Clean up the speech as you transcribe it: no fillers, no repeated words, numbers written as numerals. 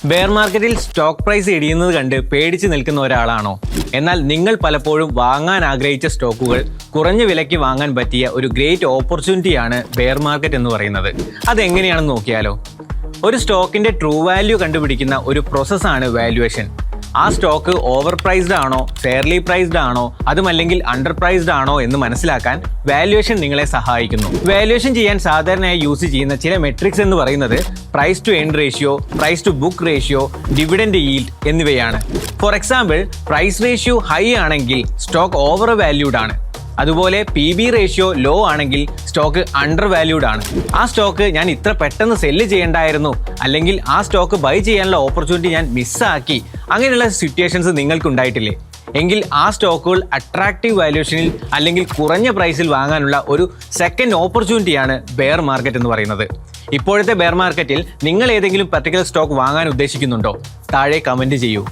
Bear മാർക്കറ്റിൽ stock price ഇടിയുന്നത് കണ്ട് പേടിച്ച് നിൽക്കുന്ന ഒരാളാണോ? എന്നാൽ നിങ്ങൾ പലപ്പോഴും വാങ്ങാൻ ആഗ്രഹിച്ച സ്റ്റോക്കുകൾ കുറഞ്ഞ വിലയ്ക്ക് വാങ്ങാൻ പറ്റിയ ഒരു ഗ്രേറ്റ് ഓപ്പർച്യൂണിറ്റിയാണ് ബെയർ മാർക്കറ്റ് എന്ന് പറയുന്നത്. അതെങ്ങനെയാണെന്ന് നോക്കിയാലോ. ഒരു സ്റ്റോക്കിന്റെ ട്രൂ വാല്യൂ കണ്ടുപിടിക്കുന്ന ഒരു പ്രോസസ്സാണ് വാല്യുവേഷൻ. ആ സ്റ്റോക്ക് ഓവർ പ്രൈസ്ഡ് ആണോ, ഫെയർലി പ്രൈസ്ഡ് ആണോ, അതുമല്ലെങ്കിൽ അണ്ടർ പ്രൈസ്ഡ് ആണോ എന്ന് മനസ്സിലാക്കാൻ വാല്യുവേഷൻ നിങ്ങളെ സഹായിക്കുന്നു. വാല്യുവേഷൻ ചെയ്യാൻ സാധാരണയായി യൂസ് ചെയ്യുന്ന ചില മെട്രിക്സ് എന്ന് പറയുന്നത് price to end ratio, price to book ratio, dividend yield എന്നിവയാണ്. For example, price ratio high ആണെങ്കിൽ സ്റ്റോക്ക് ഓവർ വാല്യൂഡ് ആണ്. അതുപോലെ PB റേഷ്യോ ലോ ആണെങ്കിൽ സ്റ്റോക്ക് അണ്ടർ വാല്യൂഡ് ആണ്. ആ സ്റ്റോക്ക് ഞാൻ ഇത്ര പെട്ടെന്ന് സെല്ല് ചെയ്യേണ്ടായിരുന്നു, അല്ലെങ്കിൽ ആ സ്റ്റോക്ക് ബൈ ചെയ്യാനുള്ള ഓപ്പർച്യൂണിറ്റി ഞാൻ മിസ്സാക്കി, അങ്ങനെയുള്ള സിറ്റുവേഷൻസ് നിങ്ങൾക്ക് ഉണ്ടായിട്ടില്ലേ? എങ്കിൽ ആ സ്റ്റോക്കുകൾ അട്രാക്റ്റീവ് വാല്യുവേഷനിൽ അല്ലെങ്കിൽ കുറഞ്ഞ പ്രൈസിൽ വാങ്ങാനുള്ള ഒരു സെക്കൻഡ് ഓപ്പർച്യൂണിറ്റിയാണ് ബെയർ മാർക്കറ്റ് എന്ന് പറയുന്നത്. ഇപ്പോഴത്തെ ബെയർ മാർക്കറ്റിൽ നിങ്ങൾ ഏതെങ്കിലും പർട്ടിക്കുലർ സ്റ്റോക്ക് വാങ്ങാൻ ഉദ്ദേശിക്കുന്നുണ്ടോ? താഴെ കമൻറ്റ് ചെയ്യൂ.